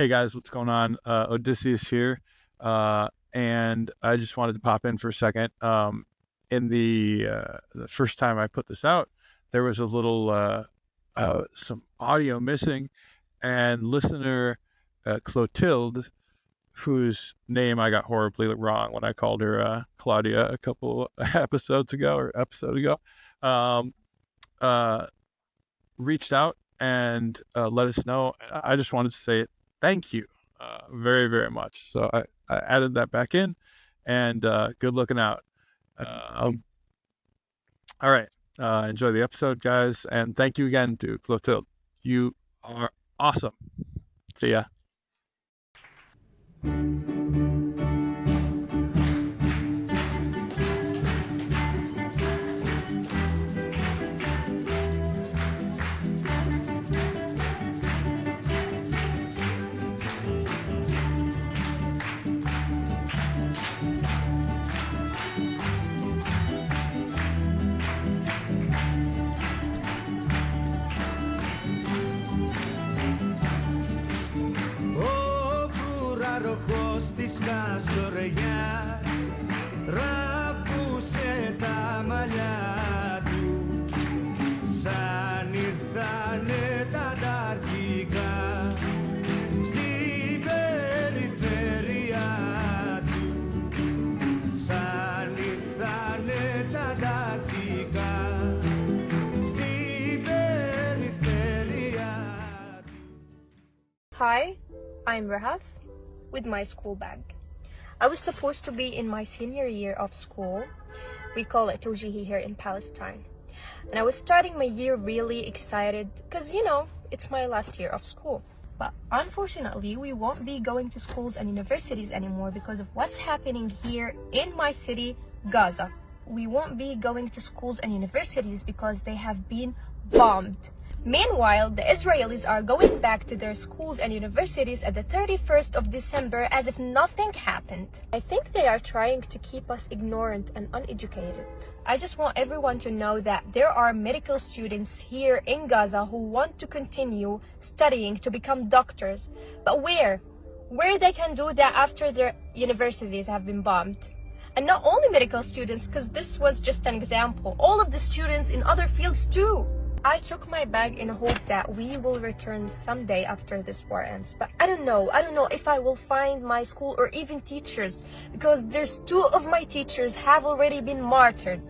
Hey guys, what's going on? Odysseas here, and I just wanted to pop in for a second. In the first time I put this out, there was a little some audio missing, and listener Clotilde, whose name I got horribly wrong when I called her Claudia a couple episode ago, um, uh, reached out and let us know. I just wanted to say thank you very, very much. So I added that back in, and good looking out. Um, all right. Enjoy the episode, guys. And thank you again to Clotilde. You are awesome. See ya. Της Καστοριάς ράβουσε τα μαλλιά του σαν ήρθανε τα ανταρκτικά στην περιφέρεια του σαν ήρθανε τα ανταρκτικά στην περιφέρεια του. Hi, I'm Rahaf with my school bag. I was supposed to be in my senior year of school. We call it Tawjihi here in Palestine. And I was starting my year really excited because, it's my last year of school. But unfortunately, we won't be going to schools and universities anymore because of what's happening here in my city, Gaza. We won't be going to schools and universities because they have been bombed. Meanwhile, the Israelis are going back to their schools and universities at the 31st of December as if nothing happened. I think they are trying to keep us ignorant and uneducated. I just want everyone to know that there are medical students here in Gaza who want to continue studying to become doctors. But where? Where they can do that after their universities have been bombed. And not only medical students, because this was just an example, all of the students in other fields too. I took my bag in hope that we will return someday after this war ends. But I don't know if I will find my school or even teachers, because there's 2 of my teachers have already been martyred.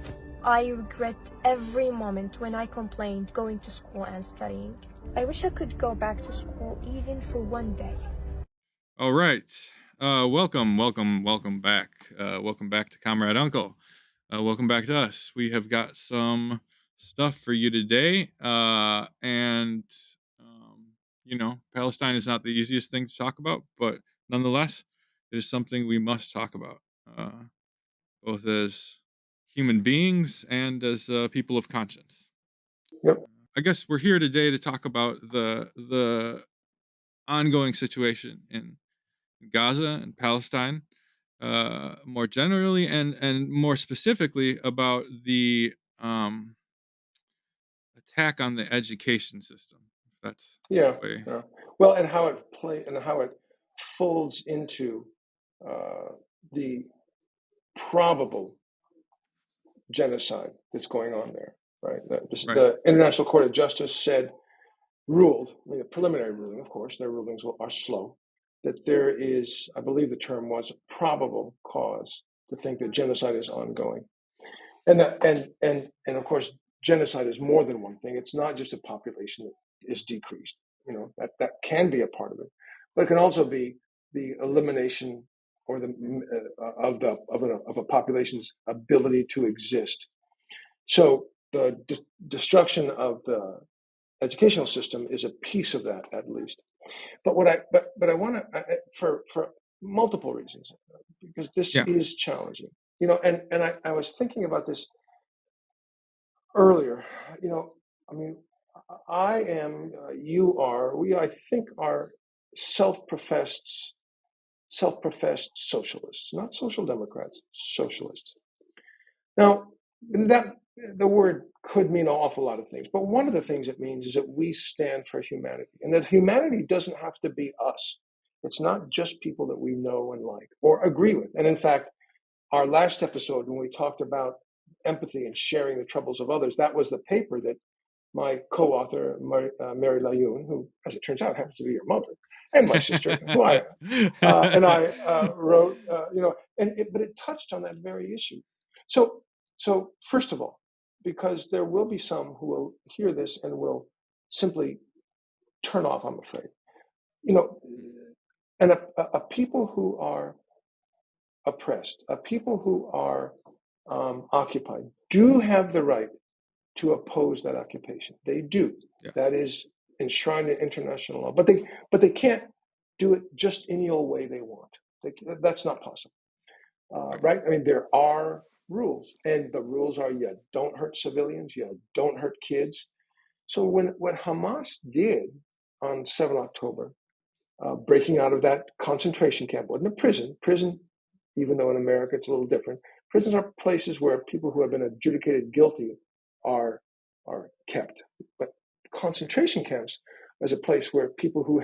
I regret every moment when I complained going to school and studying. I wish I could go back to school even for one day. All right. Welcome back. Welcome back to Comrade Uncle. Welcome back to us. We have got some stuff for you today, and Palestine is not the easiest thing to talk about, but nonetheless, it is something we must talk about, both as human beings and as people of conscience. Yep. I guess we're here today to talk about the ongoing situation in Gaza and Palestine, more generally, and more specifically about the attack on the education system. That's Yeah. the way. Yeah. Well, and how it folds into the probable genocide that's going on there, right? Right. The International Court of Justice ruled, a preliminary ruling, of course, their rulings are slow, that there is, I believe the term was, probable cause to think that genocide is ongoing. And of course, genocide is more than one thing. It's not just a population that is decreased. That can be a part of it, but it can also be the elimination or of a population's ability to exist. So the destruction of the educational system is a piece of that, at least. But I want to, for multiple reasons, because this is challenging. And I was thinking about this earlier. I am, you are, we, I think, are self-professed socialists, not social democrats, socialists. Now, that the word could mean an awful lot of things, but one of the things it means is that we stand for humanity, and that humanity doesn't have to be us. It's not just people that we know and like or agree with. And in fact, our last episode, when we talked about empathy and sharing the troubles of others, that was the paper that my co-author, Mary Layon, who, as it turns out, happens to be your mother, and my sister, who I and I wrote, but it touched on that very issue. So first of all, because there will be some who will hear this and will simply turn off, I'm afraid. And a people who are oppressed, a people who are occupied, do have the right to oppose that occupation. They do. Yes. That is enshrined in international law. But they can't do it just any old way they want. That's not possible, right? I mean, there are rules, and the rules are: you don't hurt civilians, you don't hurt kids. So what Hamas did on 7 October, breaking out of that concentration camp, wasn't a prison. Prison, even though in America it's a little different, prisons are places where people who have been adjudicated guilty are kept. But concentration camps is a place where people who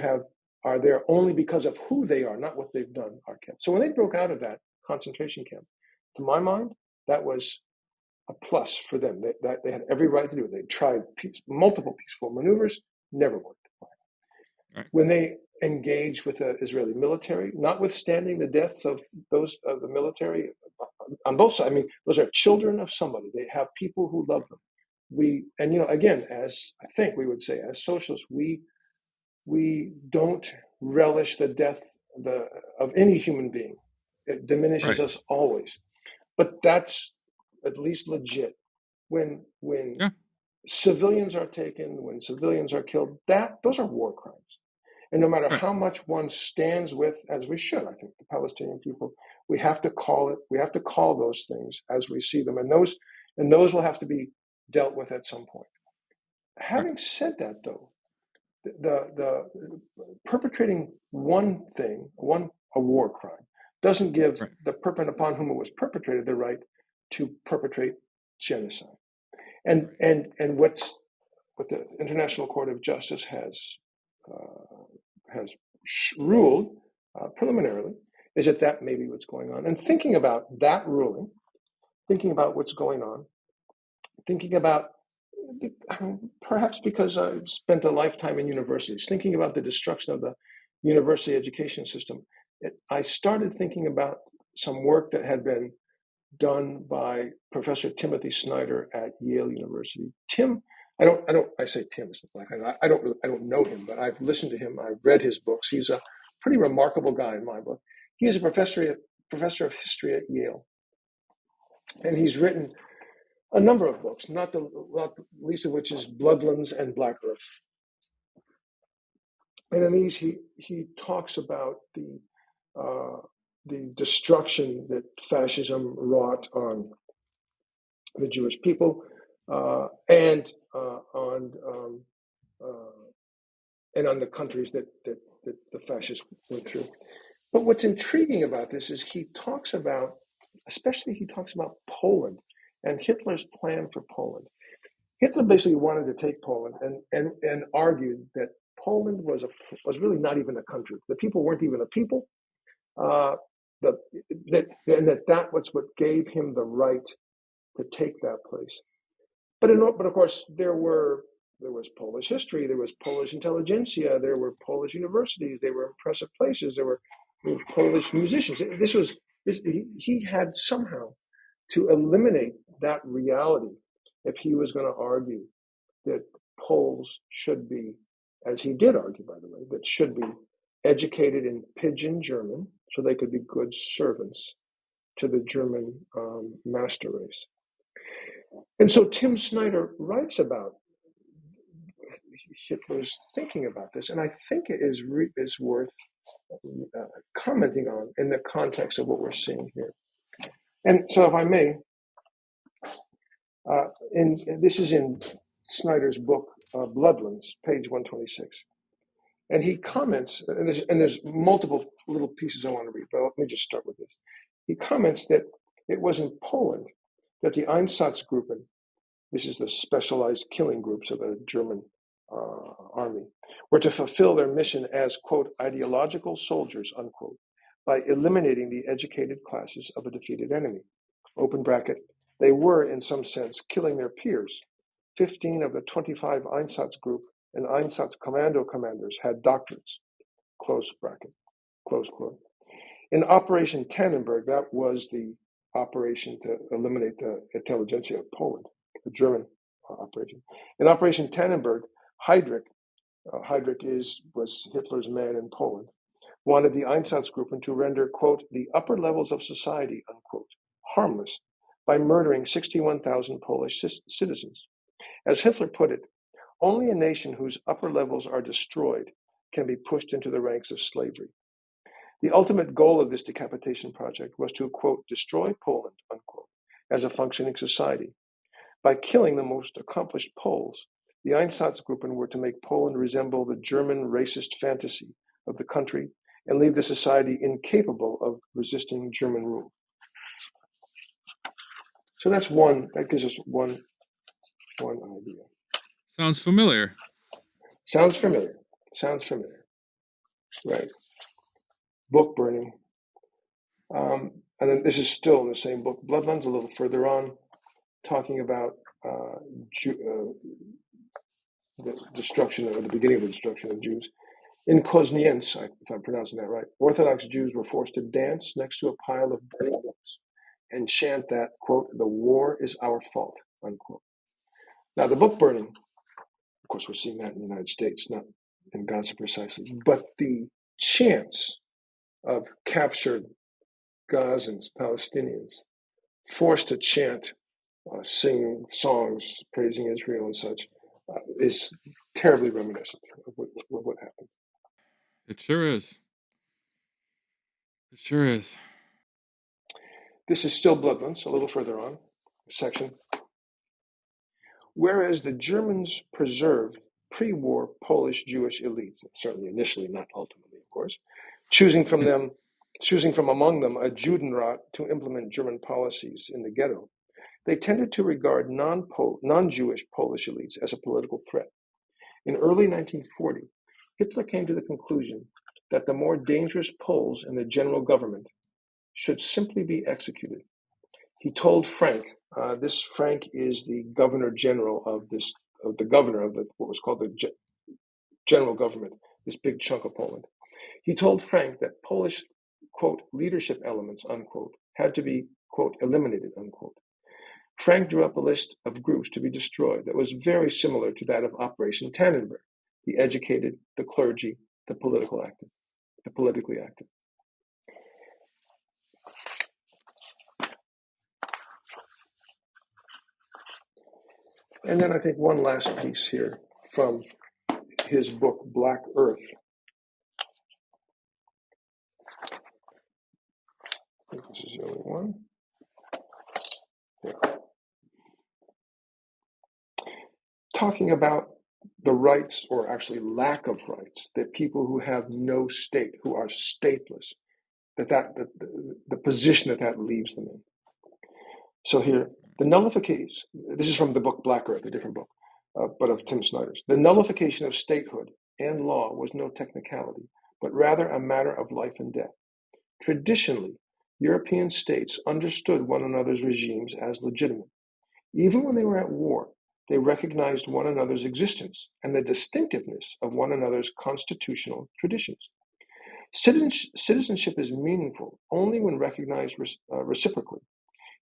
are there only because of who they are, not what they've done, are kept. So when they broke out of that concentration camp, to my mind, that was a plus for them. They had every right to do it. They tried multiple peaceful maneuvers, never worked. Right. When they engaged with the Israeli military, notwithstanding the deaths of those of the military on both sides, I mean, those are children of somebody. They have people who love them. Again, as I think we would say, as socialists, we don't relish the death of any human being. It diminishes us always. But that's at least legit. When civilians are taken, when civilians are killed, those are war crimes. And no matter how much one stands with, as we should, I think, the Palestinian people, we have to call it. We have to call those things as we see them, and those will have to be dealt with at some point. Having said that, though, the perpetrating one thing, a war crime, doesn't give the person upon whom it was perpetrated the right to perpetrate genocide. And what the International Court of Justice has ruled preliminarily is that may be what's going on. And thinking about that ruling, thinking about what's going on, thinking about, perhaps because I spent a lifetime in universities, thinking about the destruction of the university education system, I started thinking about some work that had been done by Professor Timothy Snyder at Yale University. Tim, I say Tim, I don't know him, but I've listened to him. I've read his books. He's a pretty remarkable guy in my book. He is a professor of history at Yale, and he's written a number of books, not the least of which is Bloodlands and Black Earth. And in these, he talks about the destruction that fascism wrought on the Jewish people and on the countries that the fascists went through. But what's intriguing about this is he talks about Poland and Hitler's plan for Poland. Hitler basically wanted to take Poland and argued that Poland was really not even a country. The people weren't even a people. That was what gave him the right to take that place. But of course, there was Polish history, there was Polish intelligentsia, there were Polish universities, they were impressive places, there were Polish musicians. He had somehow to eliminate that reality if he was going to argue that Poles should be, as he did argue, by the way, that should be educated in pidgin German so they could be good servants to the German master race. And so Tim Snyder writes about Hitler's thinking about this, and I think it is worth commenting on in the context of what we're seeing here. And so, if I may, this is in Snyder's book, Bloodlands, page 126. And he comments, and there's multiple little pieces I want to read, but let me just start with this. He comments that it was in Poland that the Einsatzgruppen, this is the specialized killing groups of a German army, were to fulfill their mission as, quote, ideological soldiers, unquote, by eliminating the educated classes of a defeated enemy. Open bracket, they were, in some sense, killing their peers. 15 of the 25 Einsatz group and Einsatz commando commanders had doctorates, close bracket, close quote. In Operation Tannenberg, that was the operation to eliminate the intelligentsia of Poland, the German operation. In Operation Tannenberg, Heydrich was Hitler's man in Poland, wanted the Einsatzgruppen to render, quote, the upper levels of society, unquote, harmless by murdering 61,000 Polish citizens. As Hitler put it, only a nation whose upper levels are destroyed can be pushed into the ranks of slavery. The ultimate goal of this decapitation project was to, quote, destroy Poland, unquote, as a functioning society. By killing the most accomplished Poles, the Einsatzgruppen were to make Poland resemble the German racist fantasy of the country and leave the society incapable of resisting German rule. So that gives us one idea. Sounds familiar. Sounds familiar. Right. Book burning. And then this is still in the same book, Bloodlands, a little further on, talking about the destruction, or the beginning of the destruction of Jews. In Kozniensk, if I'm pronouncing that right, Orthodox Jews were forced to dance next to a pile of burning books and chant that, quote, the war is our fault, unquote. Now, the book burning, of course, we're seeing that in the United States, not in Gaza precisely, but the chants of captured Gazans, Palestinians, forced to chant, sing songs praising Israel and such, is terribly reminiscent of what happened. It sure is. It sure is. This is still Bloodlands, a little further on, section. Whereas the Germans preserved pre-war Polish Jewish elites, certainly initially, not ultimately, of course, choosing from among them a Judenrat to implement German policies in the ghetto, they tended to regard non-Jewish Polish elites as a political threat. In early 1940, Hitler came to the conclusion that the more dangerous Poles in the general government should simply be executed. He told Frank, this Frank is the governor general of what was called the general government, this big chunk of Poland. He told Frank that Polish, quote, leadership elements, unquote, had to be, quote, eliminated, unquote. Frank drew up a list of groups to be destroyed that was very similar to that of Operation Tannenberg: the educated, the clergy, the politically active. And then I think one last piece here from his book, Black Earth. I think this is the only one. Yeah. Talking about the rights, or actually lack of rights, that people who have no state, who are stateless, the position that leaves them in. So here, the nullification, this is from the book Black Earth, a different book, but of Tim Snyder's. The nullification of statehood and law was no technicality, but rather a matter of life and death. Traditionally, European states understood one another's regimes as legitimate. Even when they were at war, they recognized one another's existence and the distinctiveness of one another's constitutional traditions. Citizenship is meaningful only when recognized reciprocally.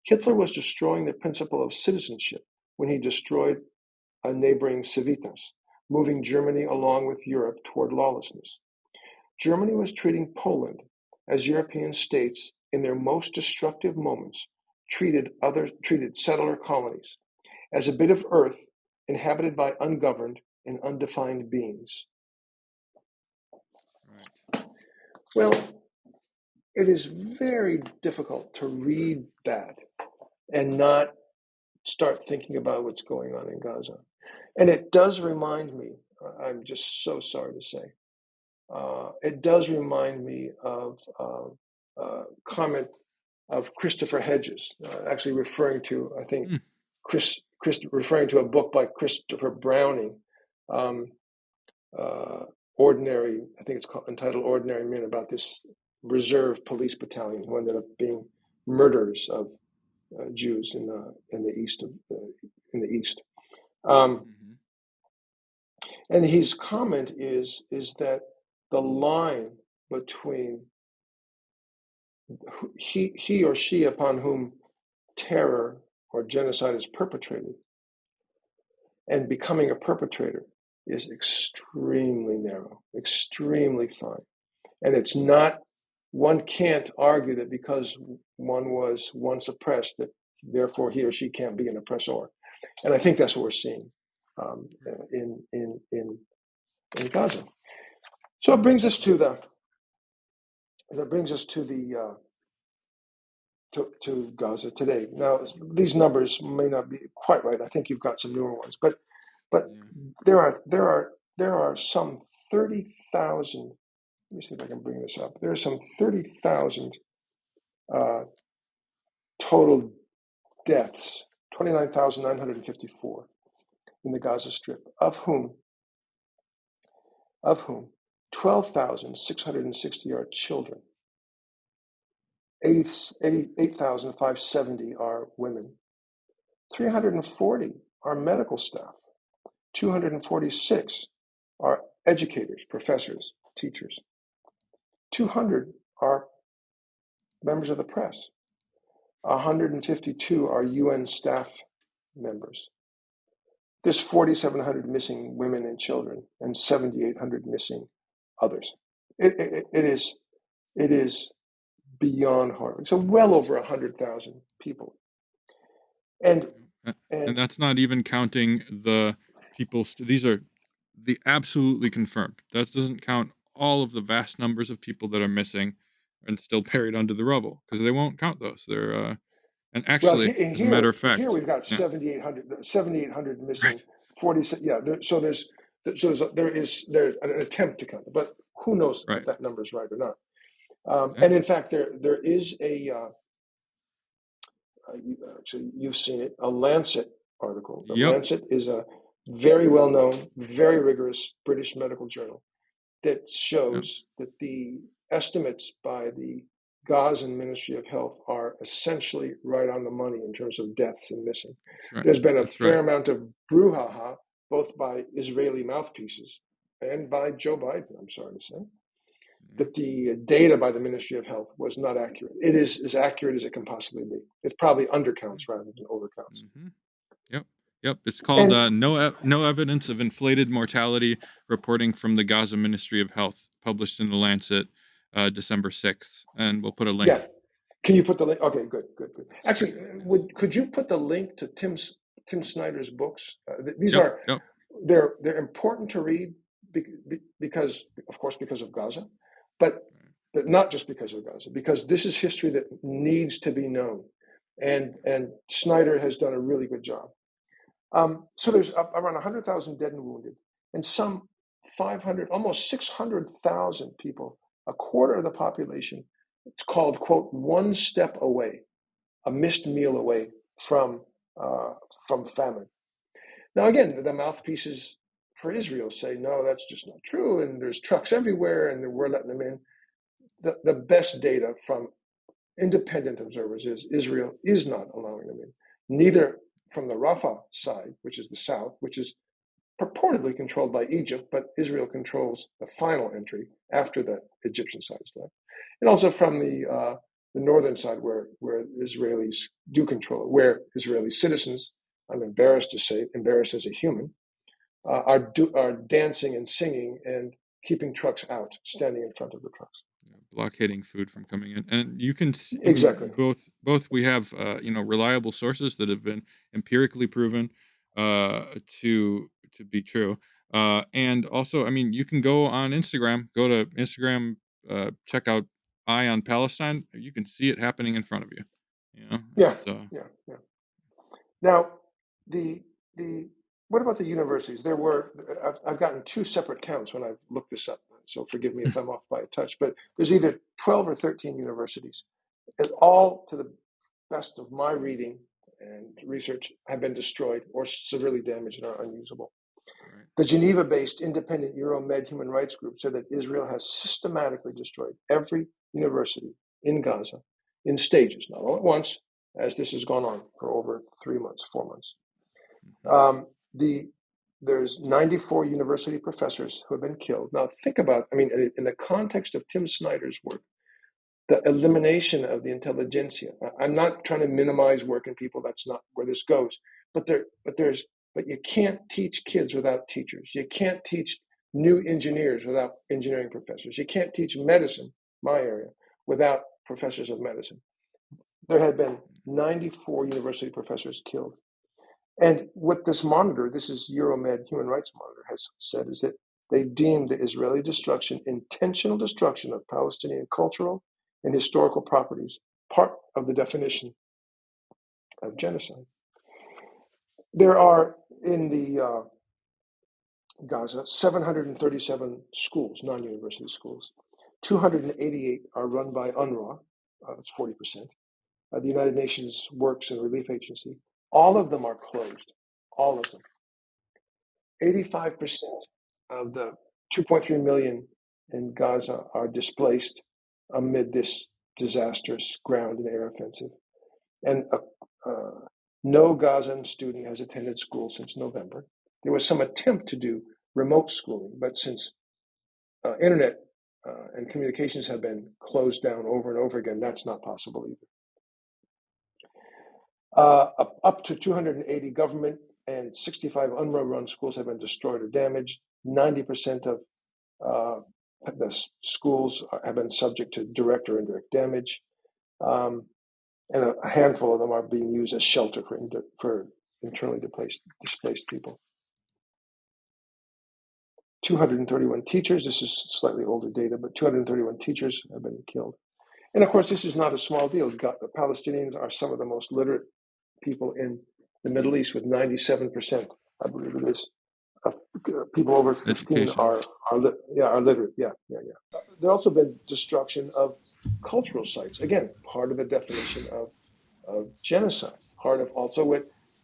Hitler was destroying the principle of citizenship when he destroyed a neighboring Civitas, moving Germany along with Europe toward lawlessness. Germany was treating Poland as European states in their most destructive moments treated settler colonies, as a bit of earth inhabited by ungoverned and undefined beings. Right. Well, it is very difficult to read that and not start thinking about what's going on in Gaza. And it does remind me, I'm just so sorry to say, it does remind me of a comment of Christopher Hedges, actually referring to, I think, referring to a book by Christopher Browning ordinary, I think it's entitled Ordinary Men, about this reserve police battalion who ended up being murderers of Jews in the east in the east. And his comment is that the line between he or she upon whom terror or genocide is perpetrated and becoming a perpetrator is extremely narrow, extremely fine. And it's not, one can't argue that because one was once oppressed, that therefore he or she can't be an oppressor. And I think that's what we're seeing in Gaza. So it brings us to to Gaza today. Now, these numbers may not be quite right. I think you've got some newer ones, but there are some 30,000. Let me see if I can bring this up. There are some 30,000 total deaths, 29,954 in the Gaza Strip, of whom 12,660 are children, 88,570 are women, 340 are medical staff, 246 are educators, professors, teachers, 200 are members of the press, 152 are UN staff members. There's 4,700 missing women and children, and 7,800 missing others. It is beyond horrible. So well over 100,000 people, and that's not even counting the people. These are the absolutely confirmed. That doesn't count all of the vast numbers of people that are missing and still buried under the rubble, because they won't count those. They're and actually, as a matter of fact, here we've got 7,800 missing. Right. 40. Yeah. There's an attempt to count it, but who knows if that number is right or not. And in fact, there is actually, you've seen it, a Lancet article. The Lancet is a very well-known, very rigorous British medical journal that shows that the estimates by the Gazan Ministry of Health are essentially right on the money in terms of deaths and missing. Right. There's been a fair amount of brouhaha, both by Israeli mouthpieces and by Joe Biden, I'm sorry to say, that the data by the Ministry of Health was not accurate. It is as accurate as it can possibly be. It probably undercounts rather than overcounts. Mm-hmm. Yep. It's called No Evidence of Inflated Mortality, reporting from the Gaza Ministry of Health, published in the Lancet, December 6th. And we'll put a link. Yeah. Can you put the link? Okay, good. Actually, could you put the link to Tim Snyder's books? These are they're important to read because, of course, because of Gaza, but not just because of Gaza, because this is history that needs to be known, and Snyder has done a really good job. So there's around 100,000 dead and wounded, and some 500, almost 600,000 people, a quarter of the population. It's called, quote, one step away, a missed meal away from famine. Now, again, the mouthpieces for Israel say, no, that's just not true, and there's trucks everywhere, and we're letting them in. The best data from independent observers is Israel is not allowing them in, neither from the Rafah side, which is the south, which is purportedly controlled by Egypt, but Israel controls the final entry after the Egyptian side is left, and also from the northern side, where Israelis do control it, where Israeli citizens, I'm embarrassed to say, embarrassed as a human, are dancing and singing and keeping trucks out, standing in front of the trucks, blockading food from coming in. And you can see, exactly, both we have reliable sources that have been empirically proven to be true, and also, I mean, you can go to Instagram, check out Eye on Palestine. You can see it happening in front of you. Yeah. Now, what about the universities? I've gotten two separate counts when I've looked this up, so forgive me if I'm off by a touch, but there's either 12 or 13 universities, and all, to the best of my reading and research, have been destroyed or severely damaged and are unusable. The Geneva-based independent Euromed human rights group said that Israel has systematically destroyed every university in Gaza in stages, not all at once, as this has gone on for over 3 months, 4 months. There's 94 university professors who have been killed. Now think about, in the context of Tim Snyder's work, the elimination of the intelligentsia. I'm not trying to minimize working people. That's not where this goes. But you can't teach kids without teachers. You can't teach new engineers without engineering professors. You can't teach medicine, my area, without professors of medicine. There had been 94 university professors killed. And what this monitor, this is Euromed Human Rights Monitor, has said is that they deemed the Israeli destruction, intentional destruction of Palestinian cultural and historical properties, part of the definition of genocide. There are in the Gaza 737 schools, non-university schools. 288 are run by UNRWA, that's 40%, the United Nations Works and Relief Agency. All of them are closed, all of them. 85% of the 2.3 million in Gaza are displaced amid this disastrous ground and air offensive. And no Gazan student has attended school since November. There was some attempt to do remote schooling, but since internet and communications have been closed down over and over again, that's not possible either. Up to 280 government and 65 UNRWA-run schools have been destroyed or damaged. 90% of the schools have been subject to direct or indirect damage. And a handful of them are being used as shelter for internally displaced people. 231 teachers, this is slightly older data, but 231 teachers have been killed. And of course, this is not a small deal. The Palestinians are some of the most literate people in the Middle East, with 97%, I believe it is, of people over 15 are literate. Yeah. There's also been destruction of cultural sites. Again, part of the definition of genocide. Part of also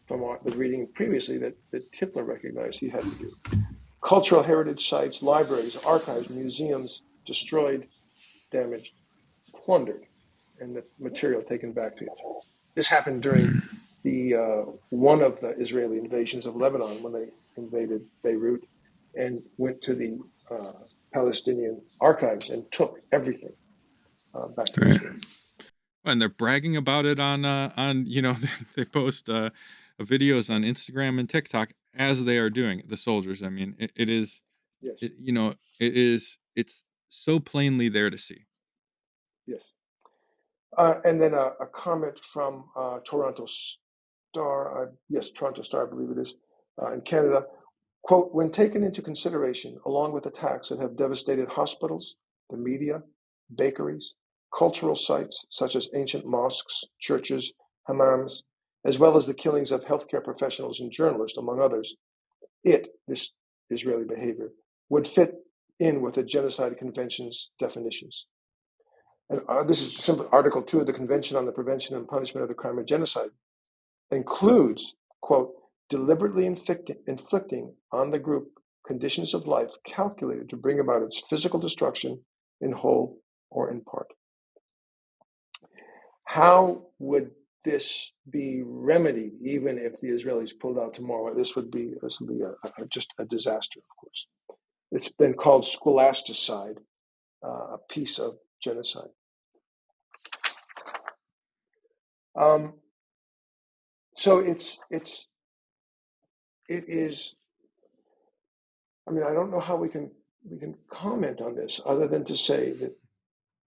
from the reading previously that Hitler recognized he had to do. Cultural heritage sites, libraries, archives, museums destroyed, damaged, plundered, and the material taken back to Israel. This happened during one of the Israeli invasions of Lebanon, when they invaded Beirut and went to the Palestinian archives and took everything back to Israel. And they're bragging about it on they post videos on Instagram and TikTok as they are doing it, the soldiers. I mean, it is, yes. It's so plainly there to see. Yes. And then a comment from Toronto Star, Toronto Star, I believe it is, in Canada. Quote, when taken into consideration, along with attacks that have devastated hospitals, the media, bakeries, cultural sites such as ancient mosques, churches, hammams, as well as the killings of healthcare professionals and journalists, among others, this Israeli behavior, would fit in with the Genocide Convention's definitions. And this is simply Article 2 of the Convention on the Prevention and Punishment of the Crime of Genocide, includes, quote, deliberately inflicting on the group conditions of life calculated to bring about its physical destruction in whole or in part. How would this be remedied, even if the Israelis pulled out tomorrow? This would be just a disaster, of course. It's been called scholasticide, a piece of genocide. So it is. I mean, I don't know how we can comment on this other than to say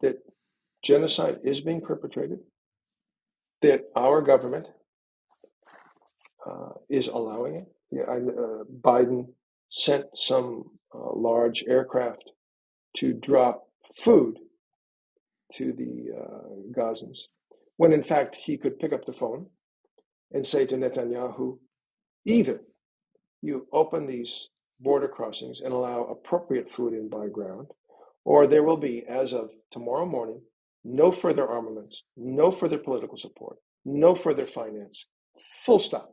that genocide is being perpetrated, that our government is allowing it. Biden sent some large aircraft to drop food to the Gazans, when in fact he could pick up the phone and say to Netanyahu, either you open these border crossings and allow appropriate food in by ground, or there will be, as of tomorrow morning, no further armaments, no further political support, no further finance, full stop.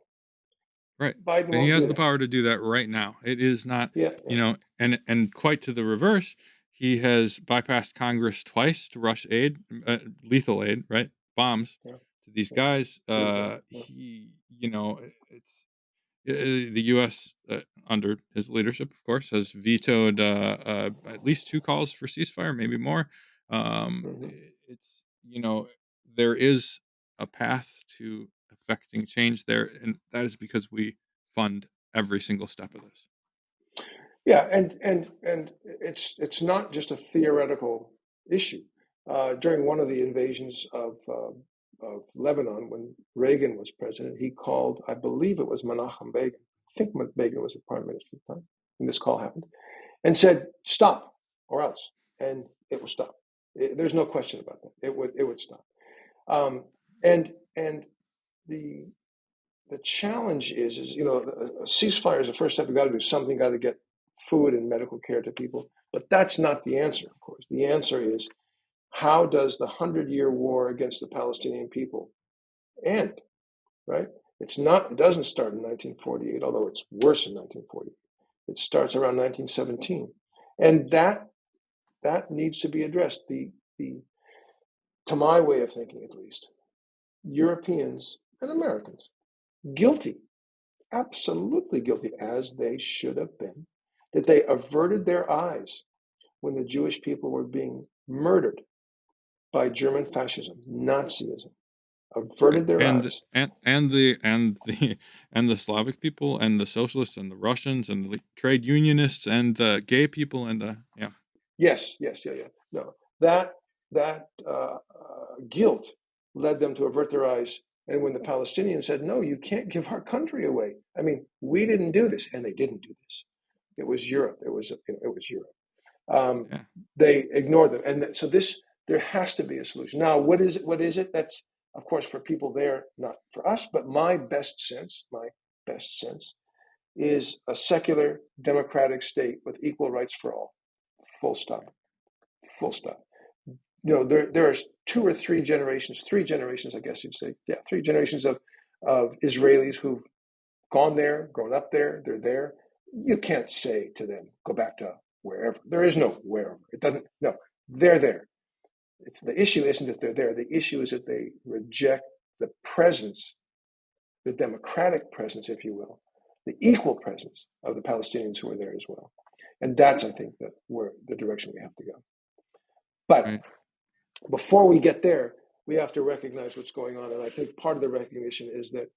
Right. Biden And he won't has do the that. power to do that right now. It is not, Yeah, yeah. and quite to the reverse, he has bypassed Congress twice to rush aid, lethal aid, right? Bombs Yeah, to these yeah. guys. Brutal. Yeah. He, it's the U.S. Under his leadership, of course, has vetoed at least 2 calls for ceasefire, maybe more. Hmm. It's there is a path to affecting change there, and that is because we fund every single step of this. Yeah, and it's not just a theoretical issue. During one of the invasions of Lebanon, when Reagan was president, he called, I believe it was Menachem Begin. I think Begin was the prime minister at the time, and this call happened, and said, "Stop, or else," and it will stop. There's no question about that. It would stop. And the the challenge is a ceasefire is the first step. You got to do something. Got to get food and medical care to people. But that's not the answer. Of course, the answer is how does the 100-year war against the Palestinian people end? Right? It's not. It doesn't start in 1948, although it's worse in 1948. It starts around 1917, and that needs to be addressed. The To my way of thinking, at least, Europeans and Americans guilty, absolutely guilty, as they should have been, that they averted their eyes when the Jewish people were being murdered by German fascism, Nazism, Right. averted their And eyes. and the Slavic people and the socialists and the Russians and the trade unionists and the gay people and the Yes, yes, yeah, yeah. No, that guilt led them to avert their eyes. And when the Palestinians said, "No, you can't give our country away," I mean, we didn't do this, and they didn't do this. It was Europe. It was Europe. Um, yeah. they ignored them, and so there has to be a solution. Now, what is it? What is it? That's of course for people there, not for us. But my best sense is a secular democratic state with equal rights for all. Full stop. Full stop. There's 2 or 3 generations, 3 generations, I guess you'd say. Yeah, 3 generations of Israelis who've gone there, grown up there, they're there. You can't say to them, go back to wherever. There is no wherever. It doesn't, no, they're there. The issue isn't that they're there. The issue is that they reject the presence, the democratic presence, if you will, the equal presence of the Palestinians who are there as well. And that's, I think, the direction we have to go. But Right. before we get there, we have to recognize what's going on. And I think part of the recognition is that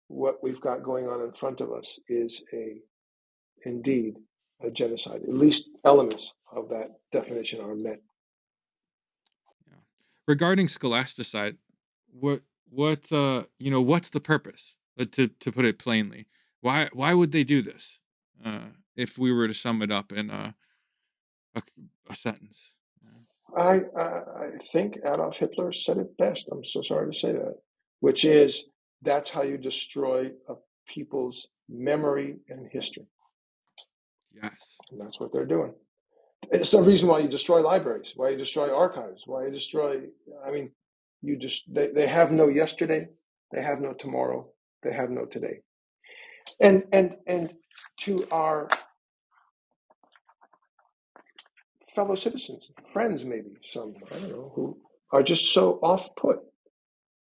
what we've got going on in front of us is indeed a genocide. At least elements of that definition are met. Yeah. Regarding scholasticide, what's the purpose? To put it plainly, why would they do this? If we were to sum it up in a, a sentence. I think Adolf Hitler said it best. I'm so sorry to say that, which is that's how you destroy a people's memory and history. Yes. And that's what they're doing. It's the reason why you destroy libraries, why you destroy archives, why you destroy. I mean, they have no yesterday, they have no tomorrow, they have no today. And to our fellow citizens, friends, maybe some, I don't know, who are just so off put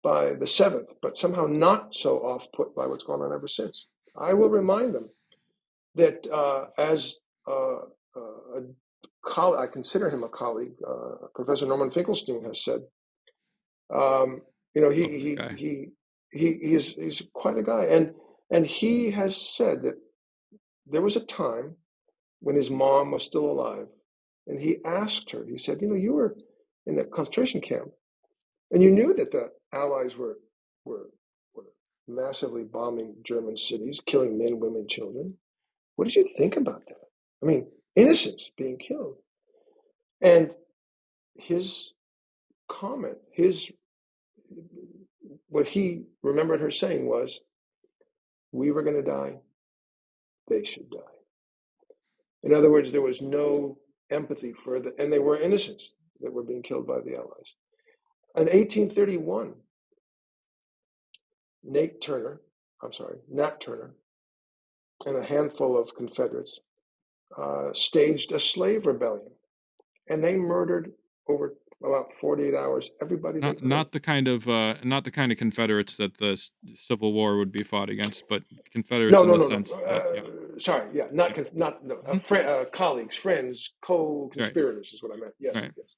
by the 7th, but somehow not so off put by what's gone on ever since. I will remind them that as a colleague, I consider him a colleague, Professor Norman Finkelstein has said, Lovely guy. he's quite a guy, and he has said that there was a time when his mom was still alive, and he asked her. He said, you were in that concentration camp, and you knew that the Allies were were massively bombing German cities, killing men, women, children. What did you think about that? I mean, innocents being killed. And his comment, what he remembered her saying was, we were going to die, they should die. In other words, there was no empathy for and they were innocents that were being killed by the Allies. In 1831, Nat Turner, and a handful of Confederates staged a slave rebellion, and they murdered over about 48 hours everybody they could. Not the kind of Confederates that the Civil War would be fought against, but Confederates No, in no, the no, no. sense that Sorry, yeah, yeah. not no, Mhm. colleagues, friends, Right, co-conspirators is what I meant. Yes, right, yes,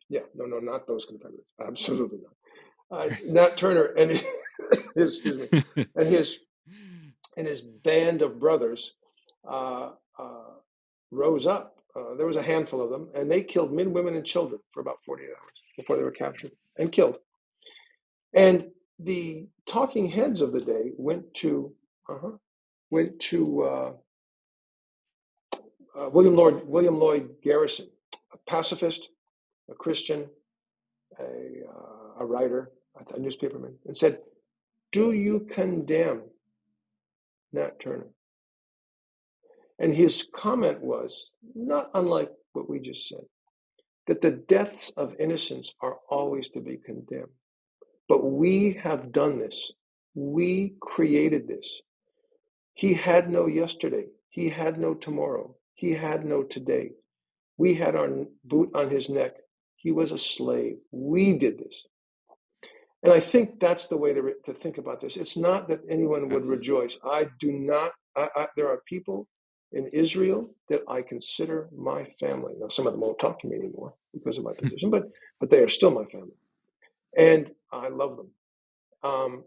yeah. No, no, not those Confederates. Absolutely not. right. Nat Turner and his, excuse me, and his band of brothers uh, uh, rose up. There was a handful of them, and they killed men, women, and children for about 48 hours before they were captured and killed. And the talking heads of the day uh-huh, went to William Lloyd Garrison, a pacifist, a Christian, a writer, a newspaperman, and said, "Do you condemn Nat Turner?" And his comment was not unlike what we just said, that the deaths of innocents are always to be condemned. But we have done this. We created this. He had no yesterday. He had no tomorrow. He had no today. We had our boot on his neck. He was a slave. We did this. And I think that's the way to think about this. It's not that anyone would Yes. rejoice. I do not. There are people in Israel that I consider my family. Now, some of them won't talk to me anymore because of my position, but they are still my family, and I love them. Um,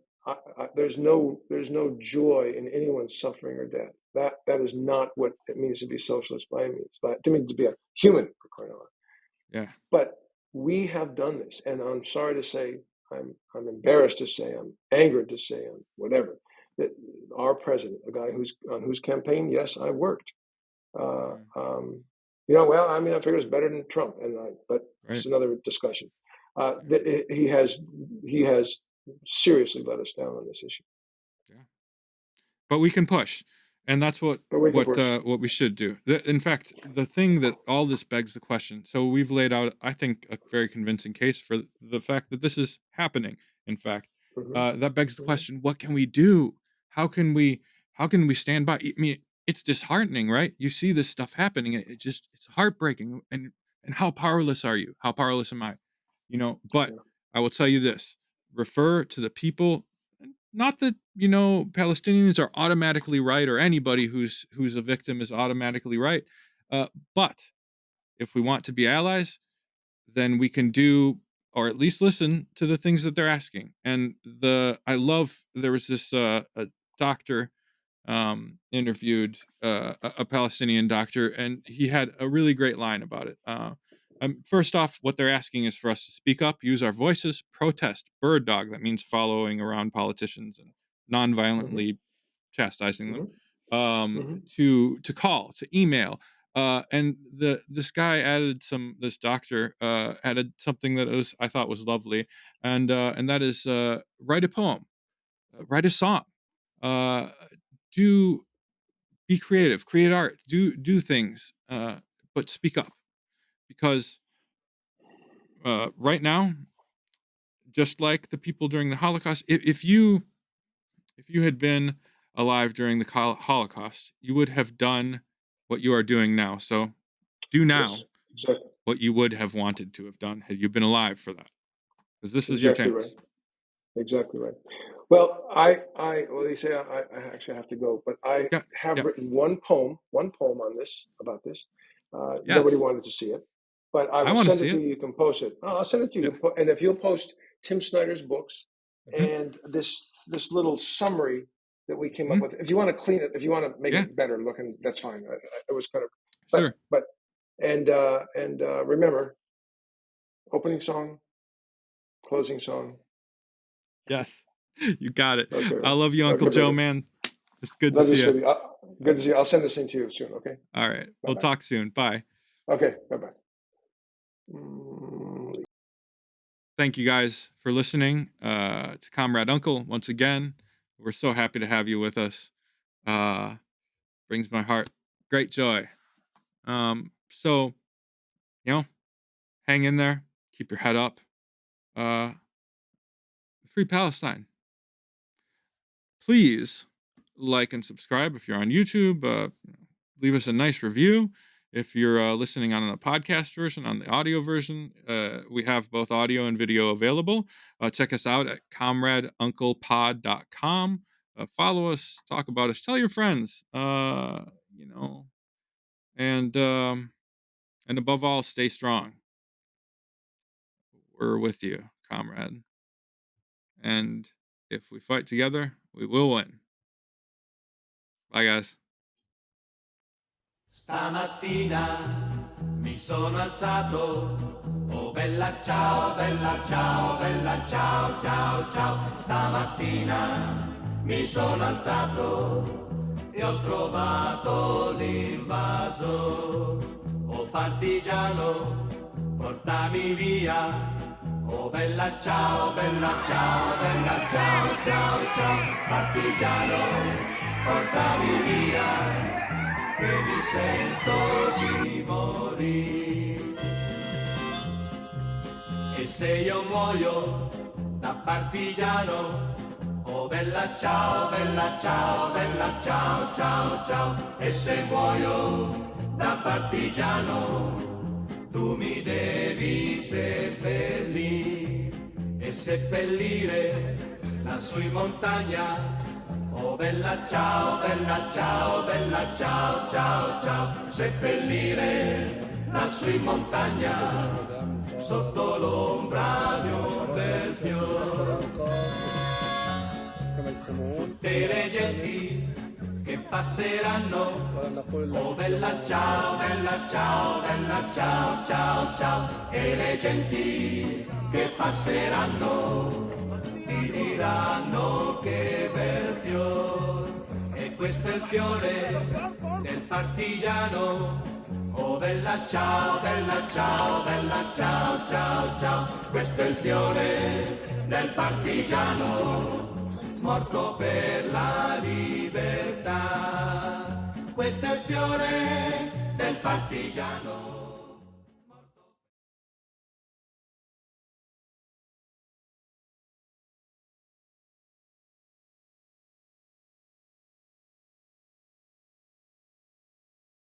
there's no joy in anyone's suffering or death. That is not what it means to be socialist by any means. But to me, to be a human, for crying out loud. Yeah. But we have done this, and I'm sorry to say, I'm embarrassed to say, I'm angered to say, I'm whatever, that our president, a guy on whose campaign, yes, I worked. Uh, Mm. um, well, I mean, I figure it's better than Trump, but it's Right. another discussion. Right. He has seriously let us down on this issue, Yeah. But we can push, and that's but we can push. what we should do. In fact, the thing that all this begs the question. So we've laid out, I think, a very convincing case for the fact that this is happening. In fact, Hmm. that begs the Hmm. question: what can we do? How can we stand by? I mean, it's disheartening, right? You see this stuff happening, and it's heartbreaking. And how powerless are you? How powerless am I? But Yeah. I will tell you this: refer to the people. Not that Palestinians are automatically right, or anybody who's a victim is automatically right, but if we want to be allies, then we can do, or at least listen to the things that they're asking. And I love, there was this a doctor interviewed a Palestinian doctor, and he had a really great line about it. First off, what they're asking is for us to speak up, use our voices, protest, bird dog. That means following around politicians and Hmm. non-violently chastising them. Hmm. Hmm. To call, to email. And this guy this doctor added something that I thought was lovely, and that is write a poem, write a song, uh, do be creative, create art, do things, but speak up, because right now, just like the people during the Holocaust, if you had been alive during the Holocaust, you would have done what you are doing now. So do Yes, now exactly, what you would have wanted to have done had you been alive for that, because this is your exactly right. chance. Exactly right. Well, well, they say I actually have to go, but I Yeah, have yeah, written one poem on this, about this. Nobody yes, wanted to see it, but I I will want to send see it to it. you. You can post it. I'll send it to you. Yeah, And if you'll post Tim Snyder's books hmm and this little summary that we came up hmm with, if you want to clean it, if you want to make yeah, it better looking, that's fine. It was kind of, sure, but remember, opening song, closing song. yes, you got it. Okay, I love you, Uncle okay, Joe, baby. man. It's good to Love you, see you. sweetie. Good to see you. I'll send this thing to you soon. Okay. All right, Bye we'll bye. talk soon. Bye. Okay. Bye bye. Mm. Thank you guys for listening to Comrade Uncle once again. We're so happy to have you with us. Uh, brings my heart great joy. So, hang in there, keep your head up. Uh, free Palestine. Please like and subscribe. If you're on YouTube, leave us a nice review. If you're listening on a podcast version, on the audio version, we have both audio and video available. Check us out at comradeunclepod.com. Follow us, talk about us, tell your friends, and above all, stay strong. We're with you, comrade. And if we fight together, we will win. Bye, guys. Stamattina mi sono alzato, oh bella ciao, bella ciao, bella ciao, ciao, ciao. Stamattina mi sono alzato e ho trovato l'invaso. Oh partigiano, portami via, oh bella ciao, bella ciao, bella ciao, ciao, ciao. Partigiano, portami via, che mi sento di morire. E se io muoio da partigiano, oh bella ciao, bella ciao, bella ciao, ciao, ciao. E se muoio da partigiano, tu mi devi seppellire e seppellire lassù in montagna. Oh bella ciao, bella ciao, bella ciao, ciao, ciao. Seppellire lassù in montagna, sotto l'ombra di un bel fiore. Tutte le genti che passeranno, oh bella ciao, bella ciao, bella ciao, ciao, ciao. E le genti che passeranno ti diranno che bel fiore, e questo è il fiore del partigiano. Oh bella ciao, bella ciao, bella ciao, ciao, ciao. Questo è il fiore del partigiano, morto per la libertà. Questo è il fiore del partigiano.